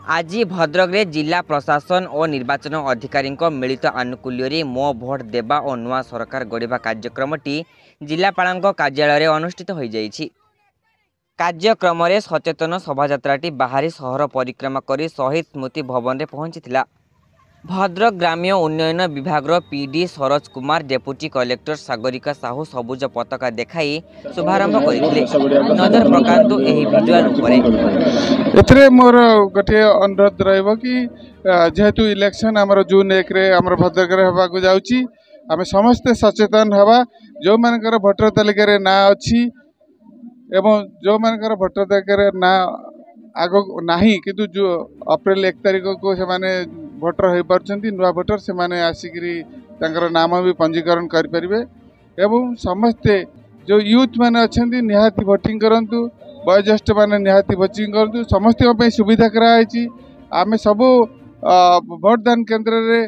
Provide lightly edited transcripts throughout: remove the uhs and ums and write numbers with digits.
आज भद्रक रे जिला प्रशासन और निर्वाचन अधिकारी मिलित आनुकूल्य मो भोट देवा और नुआ सरकार गढ़ा कार्यक्रमटी जिलापाल कार्यालय अनुष्ठित हो जाइछि। कार्यक्रम रे सचेतन शोभायात्राटी बाहरी सहर परिक्रमा कर शहीद स्मृति भवन रे पहुंची। भद्रक ग्राम्य उन्नयन विभाग PD Saroj Kumar deputy collector Sagarika Sahu सबुज पताका देखाई शुभारंभ करथिले। नजर पकांतु एही विजुअल उपरे। एथरे मोर गटे अनुरोध रहइबो कि जेहेतु इलेक्शन हमर जून 1 रे हमर भद्रक रे हवा को जाउची, आमे समस्त सचेतन हवा। जो मानकर भोटर तालिका रे ना अछि एवं जो मानकर भोटर तालिका रे ना आगो नाही किंतु जो अप्रैल 1 तारिख को से माने भोटर हो पारछंती, नुआ भोटर से माने आसिकरी तांकर नाम भी पंजीकरण कर परिबे। एवं समस्त जो यूथ माने अछंती निहाती वोटिंग करंतु, वयोज्येष्ठ माने निहाती वोटिंग करंतु। समस्त पे सुविधा कराई। आमे सब भोटदान केंद्र रे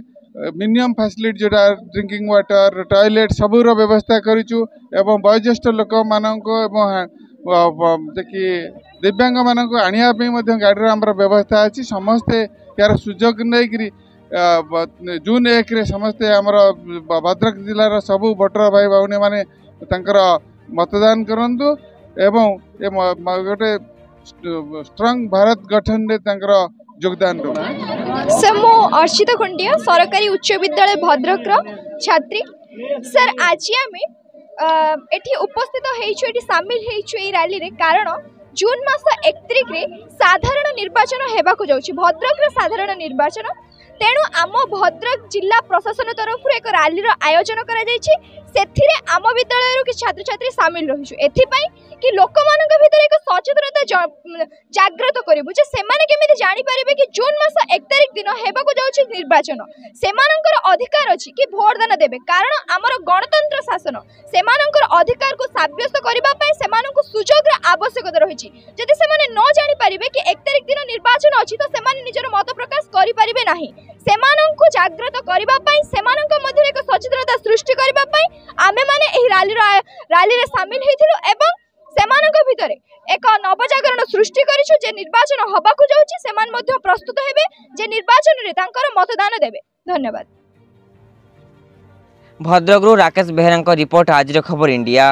मिनिमम फैसिलिटी जोटा ड्रिंकिंग वाटर टॉयलेट सबूर व्यवस्था करूँ। एवं वयोज्येष्ठ लोक मानक एवं देखिए दिव्यांग मानक आनिया गाड़ी आमर व्यवस्था अच्छी। समस्ते यार सुजोग नहीं जून 1 रे समस्ते आमर भद्रक जिलार सबू भोटर भाई भाई माने मतदान करंतु एवं गोटे स्ट्रॉन्ग भारत गठन रे योगदान दो। सर मो अर्चिता खुंटिया सरकारी उच्च विद्यालय भद्रक छात्री। सर आज आम एठी उपस्थित होइछु, सामिल होइछु रैली रे। कारण जून मास 31 रे साधारण निर्वाचन हेबाकु जाउछि, भद्रक रे साधारण निर्वाचन। तेणु आम भद्रक जिला प्रशासन तरफ एक रैली आयोजन करा जायछि। सेथिरे आम विद्यालय कि छात्र छात्री सामिल रहिछु एथिपाई कि लोक मानक भीतर एक सचेतनता जागृत करिबु जे सेमाने केमिति जानि परिबे कि जून मास 1 तारिख दिन हेबाकु जाउछि निर्वाचन। सेमानकर अधिकार अछि कि भोट दान देबे। कारण हमर गणतंत्र शासन सेमानकर अधिकार को साब्यस्त करिबा पय सेमानकु सुजोग रे आवश्यकता रहिछि। जदि सेमाने न जानि परिबे कि 1 तारिख दिन निर्वाचन अछि त सेमाने निजर मत प्रकाश करि परिबे नाही। सेमानंकु जागृत करिबा पय सेमानंक मध्ये एक सचेतनता सृष्टि करिबा पय आमे माने एही रैली रे शामिल हेथिलु एवं सेमानंक भितरे एक नवजागरण सृष्टि करिछु जे निर्वाचन हबाकु जाउछि। सेमान मध्ये प्रस्तुत हेबे जे निर्वाचन रे तांकर मतदान देबे। धन्यवाद। भद्रक राकेश बेहरा रिपोर्ट आज खबर इंडिया।